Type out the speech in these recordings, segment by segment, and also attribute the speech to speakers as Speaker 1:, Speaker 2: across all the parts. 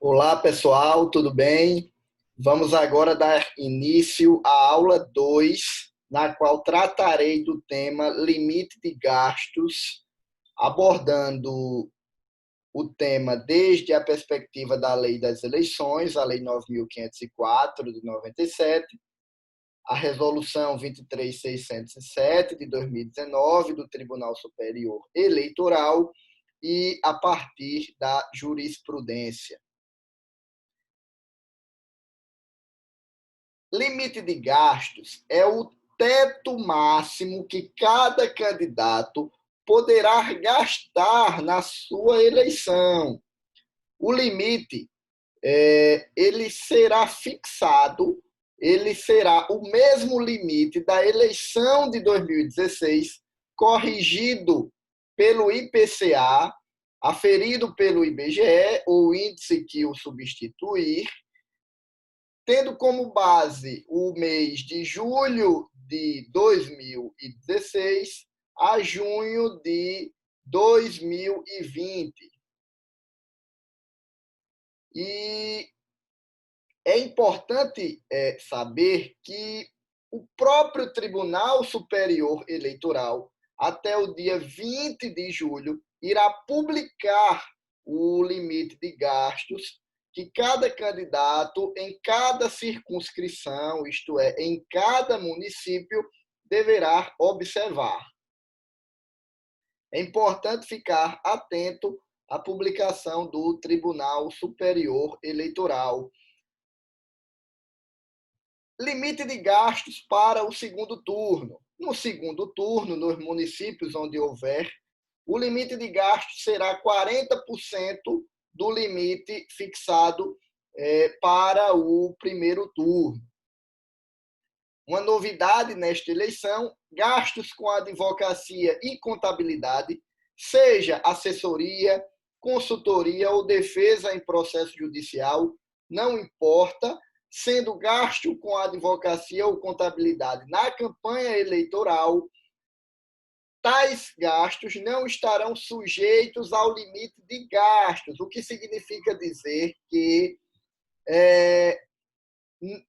Speaker 1: Olá, pessoal, tudo bem? Vamos agora dar início à aula 2, na qual tratarei do tema limite de gastos, abordando o tema desde a perspectiva da Lei das Eleições, a Lei 9.504 de 97, a Resolução 23.607 de 2019 do Tribunal Superior Eleitoral e a partir da jurisprudência. Limite de gastos é o teto máximo que cada candidato poderá gastar na sua eleição. O limite, ele será fixado, ele será o mesmo limite da eleição de 2016, corrigido pelo IPCA, aferido pelo IBGE, ou índice que o substituir, tendo como base o mês de julho de 2016 a junho de 2020. E é importante saber que o próprio Tribunal Superior Eleitoral, até o dia 20 de julho, irá publicar o limite de gastos que cada candidato, em cada circunscrição, isto é, em cada município, deverá observar. É importante ficar atento à publicação do Tribunal Superior Eleitoral. Limite de gastos para o segundo turno. No segundo turno, nos municípios onde houver, o limite de gastos será 40% do limite fixado para o primeiro turno. Uma novidade nesta eleição: gastos com advocacia e contabilidade, seja assessoria, consultoria ou defesa em processo judicial, não importa, sendo gasto com advocacia ou contabilidade na campanha eleitoral, tais gastos não estarão sujeitos ao limite de gastos, o que significa dizer que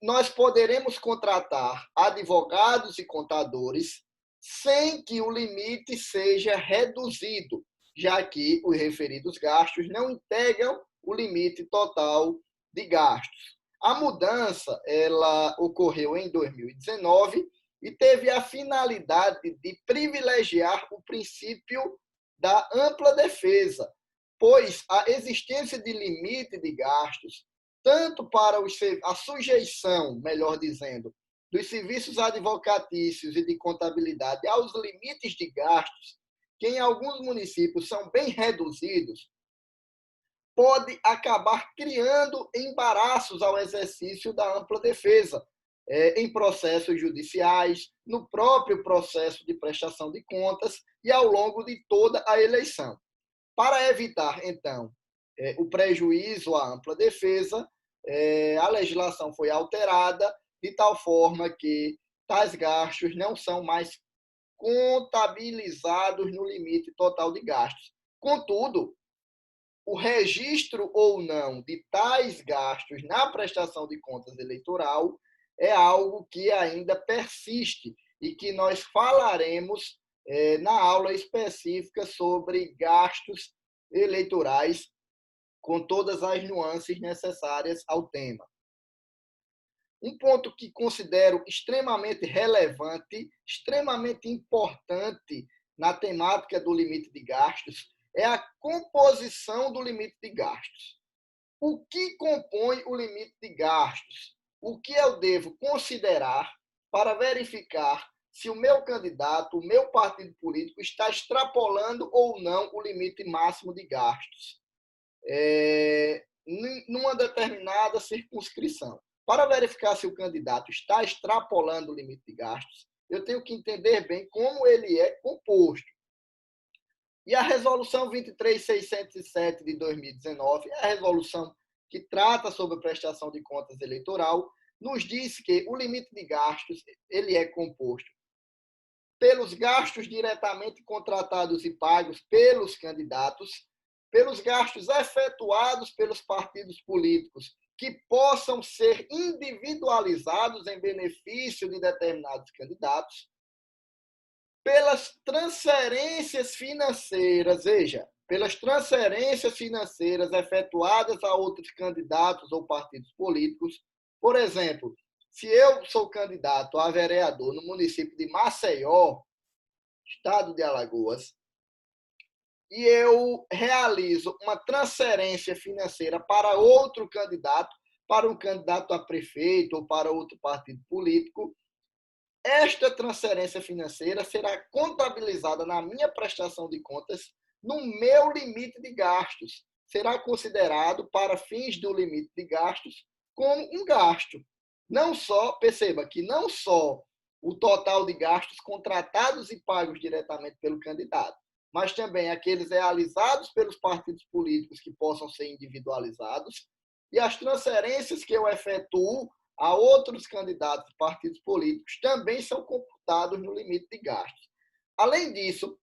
Speaker 1: nós poderemos contratar advogados e contadores sem que o limite seja reduzido, já que os referidos gastos não integram o limite total de gastos. A mudança ela ocorreu em 2019 e teve a finalidade de privilegiar o princípio da ampla defesa, pois a existência de limite de gastos tanto para a sujeição, melhor dizendo, dos serviços advocatícios e de contabilidade aos limites de gastos, que em alguns municípios são bem reduzidos, pode acabar criando embaraços ao exercício da ampla defesa, em processos judiciais, no próprio processo de prestação de contas e ao longo de toda a eleição. Para evitar, então, o prejuízo à ampla defesa, a legislação foi alterada de tal forma que tais gastos não são mais contabilizados no limite total de gastos. Contudo, o registro ou não de tais gastos na prestação de contas eleitoral é algo que ainda persiste e que nós falaremos na aula específica sobre gastos eleitorais, com todas as nuances necessárias ao tema. Um ponto que considero extremamente relevante, extremamente importante na temática do limite de gastos, é a composição do limite de gastos. O que compõe o limite de gastos? O que eu devo considerar para verificar se o meu candidato, o meu partido político está extrapolando ou não o limite máximo de gastos numa determinada circunscrição? Para verificar se o candidato está extrapolando o limite de gastos, eu tenho que entender bem como ele é composto. E a Resolução 23.607 de 2019, a resolução que trata sobre a prestação de contas eleitoral, nos diz que o limite de gastos ele é composto pelos gastos diretamente contratados e pagos pelos candidatos, pelos gastos efetuados pelos partidos políticos que possam ser individualizados em benefício de determinados candidatos, pelas transferências financeiras, veja, pelas transferências financeiras efetuadas a outros candidatos ou partidos políticos. Por exemplo, se eu sou candidato a vereador no município de Maceió, estado de Alagoas, e eu realizo uma transferência financeira para outro candidato, para um candidato a prefeito ou para outro partido político, esta transferência financeira será contabilizada na minha prestação de contas no meu limite de gastos. Será considerado, para fins do limite de gastos, como um gasto. Não só, perceba que não só o total de gastos contratados e pagos diretamente pelo candidato, mas também aqueles realizados pelos partidos políticos que possam ser individualizados e as transferências que eu efetuo a outros candidatos e partidos políticos também são computados no limite de gastos. Além disso,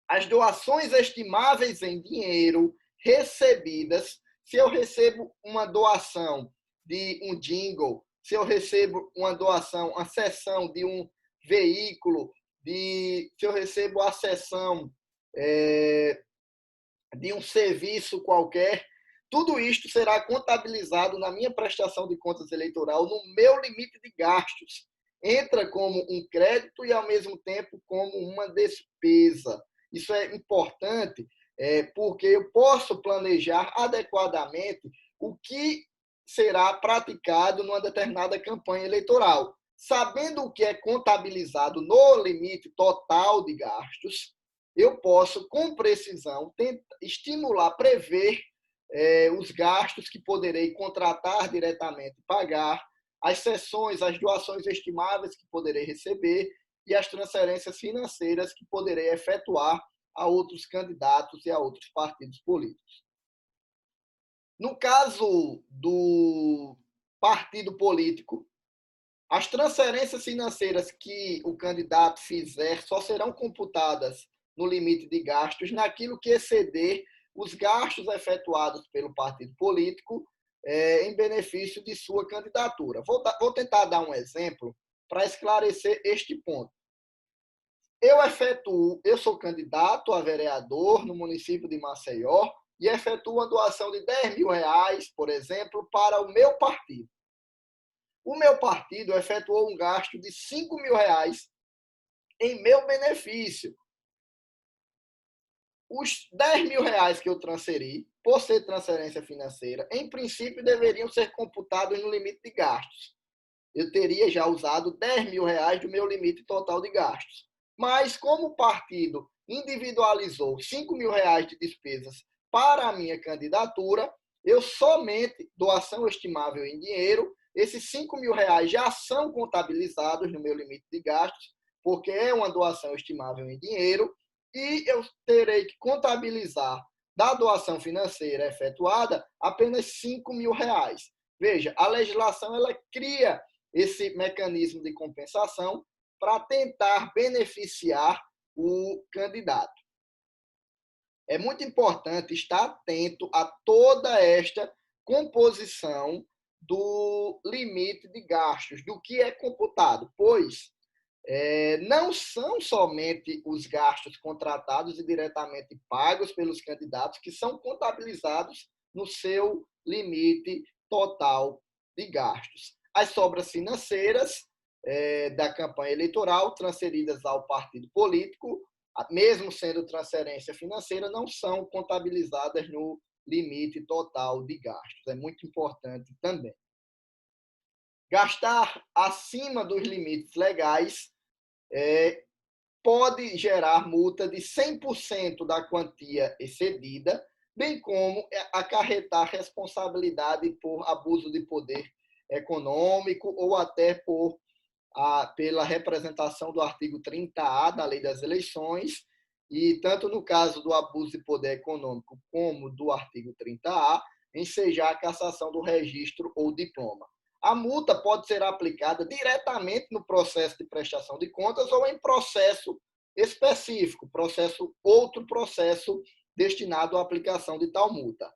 Speaker 1: as doações estimáveis em dinheiro recebidas, se eu recebo uma doação de um jingle, se eu recebo uma doação, uma cessão de um veículo, se eu recebo a cessão de um serviço qualquer, tudo isto será contabilizado na minha prestação de contas eleitoral no meu limite de gastos. Entra como um crédito e, ao mesmo tempo, como uma despesa. Isso é importante porque eu posso planejar adequadamente o que será praticado numa determinada campanha eleitoral. Sabendo o que é contabilizado no limite total de gastos, eu posso, com precisão, estimular, prever os gastos que poderei contratar diretamente, pagar, as cessões, as doações estimáveis que poderei receber e as transferências financeiras que poderei efetuar a outros candidatos e a outros partidos políticos. No caso do partido político, as transferências financeiras que o candidato fizer só serão computadas no limite de gastos naquilo que exceder os gastos efetuados pelo partido político em benefício de sua candidatura. Vou tentar dar um exemplo para esclarecer este ponto. Eu sou candidato a vereador no município de Maceió e efetuo uma doação de R$10.000, por exemplo, para o meu partido. O meu partido efetuou um gasto de R$5.000 em meu benefício. Os R$10.000 que eu transferi, por ser transferência financeira, em princípio deveriam ser computados no limite de gastos. Eu teria já usado R$10.000 do meu limite total de gastos. Mas, como o partido individualizou R$5.000 de despesas para a minha candidatura, eu somente, doação estimável em dinheiro, esses R$5.000 já são contabilizados no meu limite de gastos, porque é uma doação estimável em dinheiro, e eu terei que contabilizar da doação financeira efetuada apenas R$5.000. Veja, a legislação ela cria esse mecanismo de compensação para tentar beneficiar o candidato. É muito importante estar atento a toda esta composição do limite de gastos, do que é computado, pois não são somente os gastos contratados e diretamente pagos pelos candidatos que são contabilizados no seu limite total de gastos. As sobras financeiras da campanha eleitoral transferidas ao partido político, mesmo sendo transferência financeira, não são contabilizadas no limite total de gastos. É muito importante também. Gastar acima dos limites legais pode gerar multa de 100% da quantia excedida, bem como acarretar responsabilidade por abuso de poder econômico ou até pela representação do artigo 30A da Lei das Eleições, e tanto no caso do abuso de poder econômico como do artigo 30A, ensejar a cassação do registro ou diploma. A multa pode ser aplicada diretamente no processo de prestação de contas ou em processo específico, outro processo destinado à aplicação de tal multa.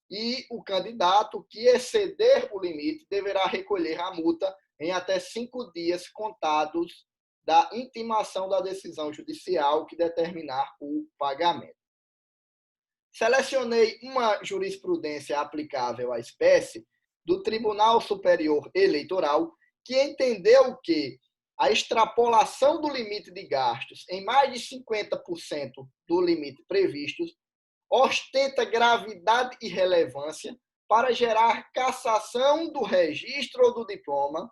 Speaker 1: E o candidato que exceder o limite deverá recolher a multa em até 5 dias contados da intimação da decisão judicial que determinar o pagamento. Selecionei uma jurisprudência aplicável à espécie do Tribunal Superior Eleitoral, que entendeu que a extrapolação do limite de gastos em mais de 50% do limite previsto ostenta gravidade e relevância para gerar cassação do registro ou do diploma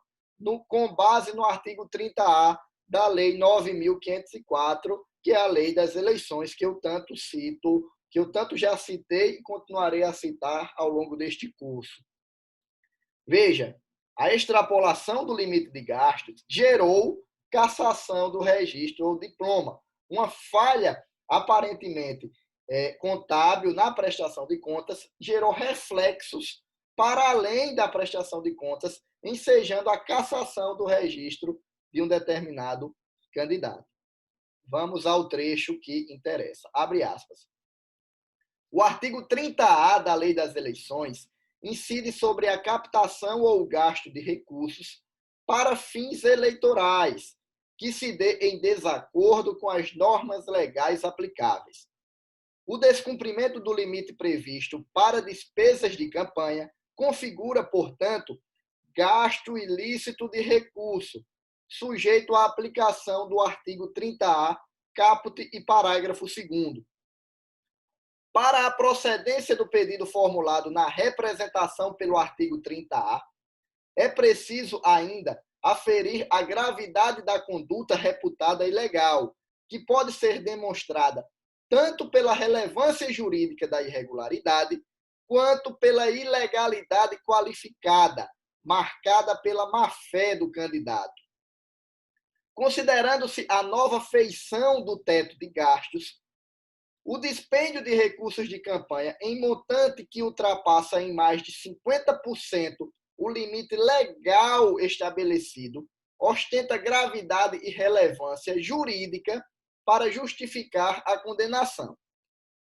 Speaker 1: com base no artigo 30A da Lei 9.504, que é a Lei das Eleições, que eu tanto cito, que eu tanto já citei e continuarei a citar ao longo deste curso. Veja, a extrapolação do limite de gastos gerou cassação do registro ou diploma, uma falha aparentemente contábil na prestação de contas, gerou reflexos para além da prestação de contas, ensejando a cassação do registro de um determinado candidato. Vamos ao trecho que interessa. Abre aspas. O artigo 30A da Lei das Eleições incide sobre a captação ou gasto de recursos para fins eleitorais, que se dê em desacordo com as normas legais aplicáveis. O descumprimento do limite previsto para despesas de campanha configura, portanto, gasto ilícito de recurso, sujeito à aplicação do artigo 30A, caput e parágrafo 2º. Para a procedência do pedido formulado na representação pelo artigo 30A, é preciso ainda aferir a gravidade da conduta reputada ilegal, que pode ser demonstrada tanto pela relevância jurídica da irregularidade, quanto pela ilegalidade qualificada, marcada pela má-fé do candidato. Considerando-se a nova feição do teto de gastos, o dispêndio de recursos de campanha em montante que ultrapassa em mais de 50% o limite legal estabelecido ostenta gravidade e relevância jurídica para justificar a condenação.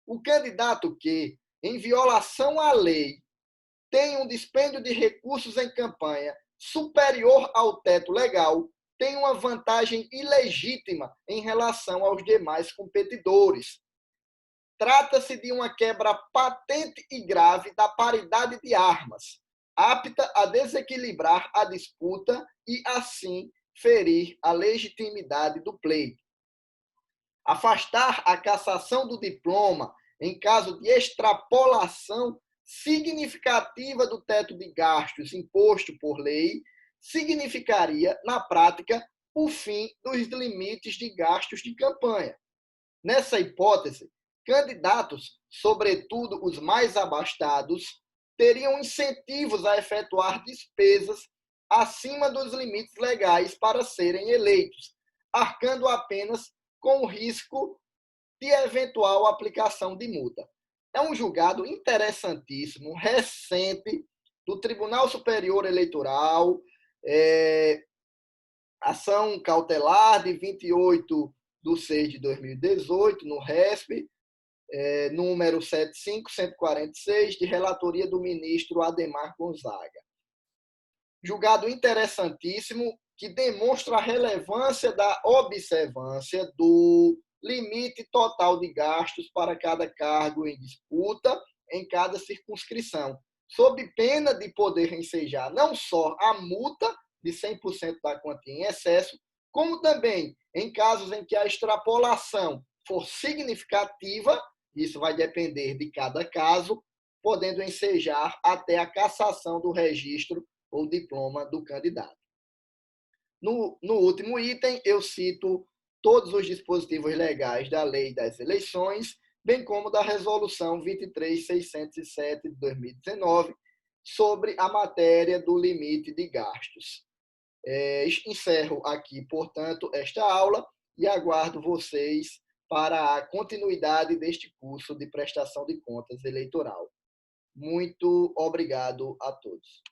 Speaker 1: O candidato que, em violação à lei, tem um dispêndio de recursos em campanha superior ao teto legal, tem uma vantagem ilegítima em relação aos demais competidores. Trata-se de uma quebra patente e grave da paridade de armas, apta a desequilibrar a disputa e, assim, ferir a legitimidade do pleito. Afastar a cassação do diploma em caso de extrapolação significativa do teto de gastos imposto por lei significaria, na prática, o fim dos limites de gastos de campanha. Nessa hipótese, candidatos, sobretudo os mais abastados, teriam incentivos a efetuar despesas acima dos limites legais para serem eleitos, arcando apenas com o risco de eventual aplicação de multa. É um julgado interessantíssimo, recente, do Tribunal Superior Eleitoral, ação cautelar de 28/6/2018, no RESP, número 75146, de relatoria do ministro Adhemar Gonzaga. Julgado interessantíssimo, que demonstra a relevância da observância do limite total de gastos para cada cargo em disputa em cada circunscrição, sob pena de poder ensejar não só a multa de 100% da quantia em excesso, como também em casos em que a extrapolação for significativa, isso vai depender de cada caso, podendo ensejar até a cassação do registro ou diploma do candidato. No último item, eu cito todos os dispositivos legais da Lei das Eleições, bem como da Resolução 23.607 de 2019, sobre a matéria do limite de gastos. Encerro aqui, portanto, esta aula e aguardo vocês para a continuidade deste curso de prestação de contas eleitoral. Muito obrigado a todos.